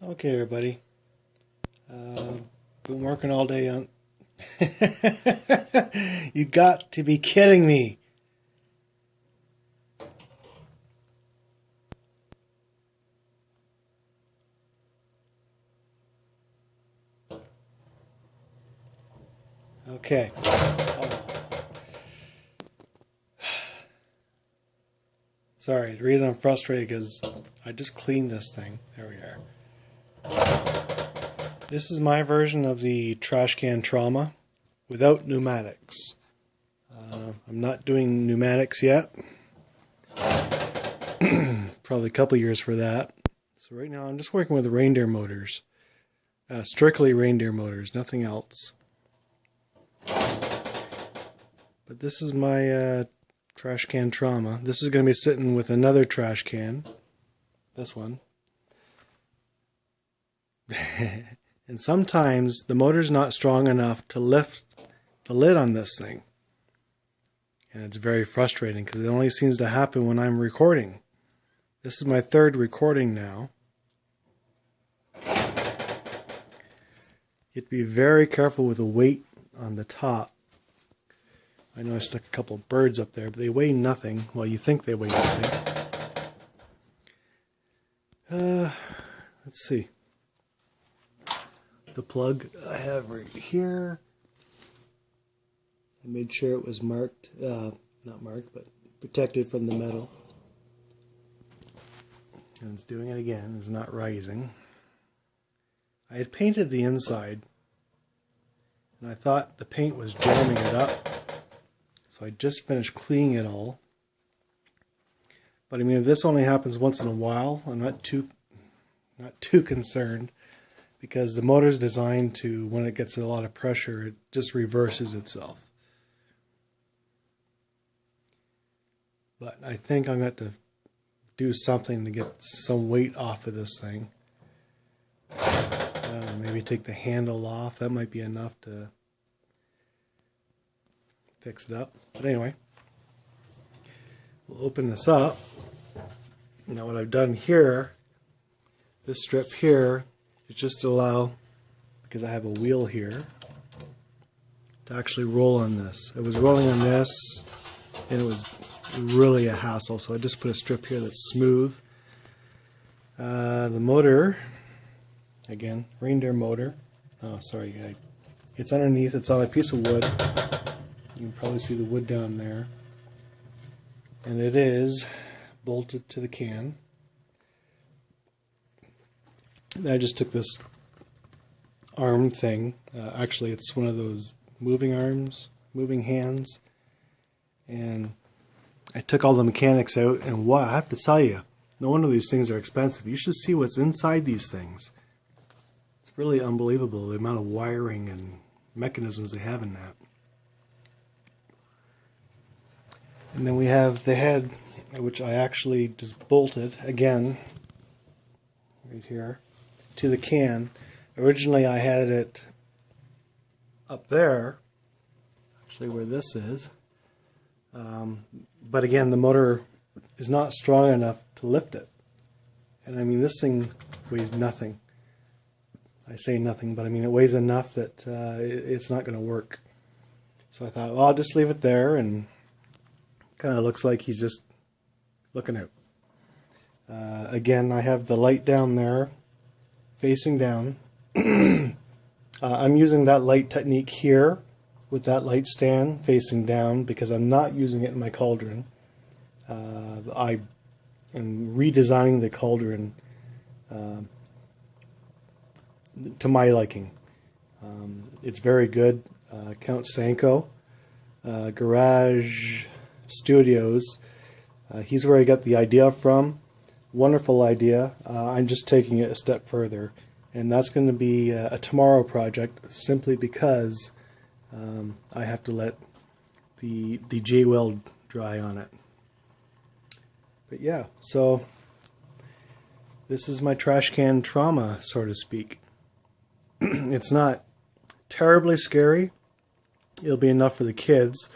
Okay, everybody. Been working all day on... You got to be kidding me. Okay. Sorry, the reason I'm frustrated is I just cleaned this thing. There we are. This is my version of the trash can trauma without pneumatics. I'm not doing pneumatics yet. Probably a couple years for that. So right now I'm just working with reindeer motors. Strictly reindeer motors, nothing else. But this is my trash can trauma. This is going to be sitting with another trash can. This one. And sometimes the motor's not strong enough to lift the lid on this thing. And it's very frustrating because it only seems to happen when I'm recording. This is my third recording now. You have to be very careful with the weight on the top. I know I stuck a couple of birds up there, but they weigh nothing. Well, you think they weigh nothing. Let's see. The plug I have right here. I made sure it was marked, not marked, but protected from the metal. And it's doing it again. It's not rising. I had painted the inside, and I thought the paint was jamming it up. So I just finished cleaning it all. But I mean, if this only happens once in a while, I'm not too concerned, because the motor is designed to, when it gets a lot of pressure, it just reverses itself. But I think I'm going to have to do something to get some weight off of this thing. I don't know, maybe take the handle off. That might be enough to fix it up. But anyway, we'll open this up. Now what I've done here, this strip here, is just to allow, because I have a wheel here, to actually roll on this. I was rolling on this, and it was really a hassle, so I just put a strip here that's smooth. The motor, again, reindeer motor. Oh, sorry, it's underneath. It's on a piece of wood. You can probably see the wood down there. And it is bolted to the can. And I just took this arm thing. Actually, it's one of those moving arms, moving hands. And I took all the mechanics out, and wow, I have to tell you, no wonder these things are expensive. You should see what's inside these things. It's really unbelievable, the amount of wiring and mechanisms they have in that. And then we have the head, which I actually just bolted, again, right here, to the can. Originally I had it up there, actually where this is. But again, the motor is not strong enough to lift it. And I mean, this thing weighs nothing. I say nothing, but I mean, it weighs enough that it's not going to work. So I thought, well, I'll just leave it there, and kind of looks like he's just looking out. Again, I have the light down there, facing down. I'm using that light technique here with that light stand facing down because I'm not using it in my cauldron. I am redesigning the cauldron to my liking. It's very good. Count Stanko, Garage Studios. He's where I got the idea from. Wonderful idea. I'm just taking it a step further, and that's going to be a tomorrow project, simply because I have to let the J-weld dry on it. But yeah, so this is my trash can trauma, so to speak. It's not terribly scary. It'll be enough for the kids.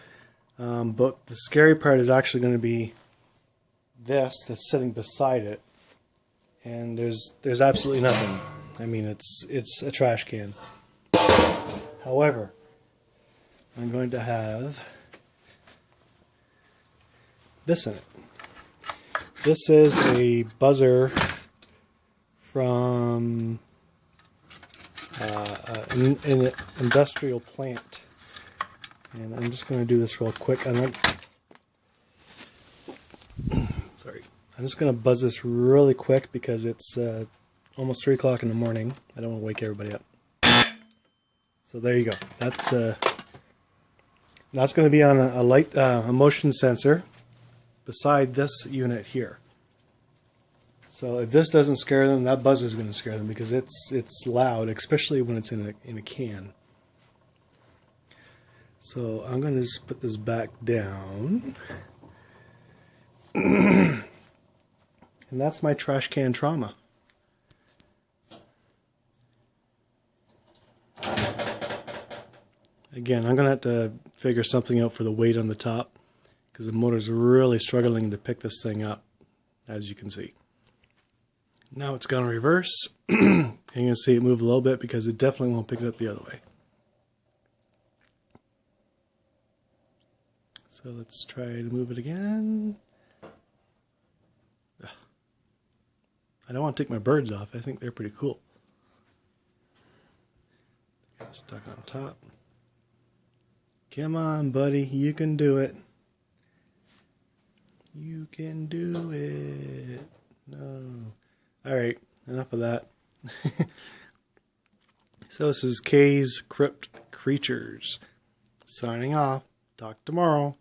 But the scary part is actually going to be this that's sitting beside it, and there's absolutely nothing. I mean, it's a trash can. However, I'm going to have this in it. This is a buzzer from an industrial plant. And I'm just going to do this real quick. Sorry. I'm just going to buzz this really quick because it's almost 3 o'clock in the morning. I don't want to wake everybody up. So there you go. That's going to be on a light a motion sensor beside this unit here. So if this doesn't scare them, that buzzer is going to scare them because it's loud, especially when it's in a can. So I'm going to just put this back down. And that's my trash can trauma. Again, I'm going to have to figure something out for the weight on the top because the motor's really struggling to pick this thing up, as you can see. Now it's gone reverse. And you can see it move a little bit because it definitely won't pick it up the other way. So let's try to move it again. I don't want to take my birds off. I think they're pretty cool. Got stuck on top. Come on, buddy. You can do it. You can do it. No. Alright, enough of that. So this is Kaye's Kript Kreatures. Signing off. Talk tomorrow.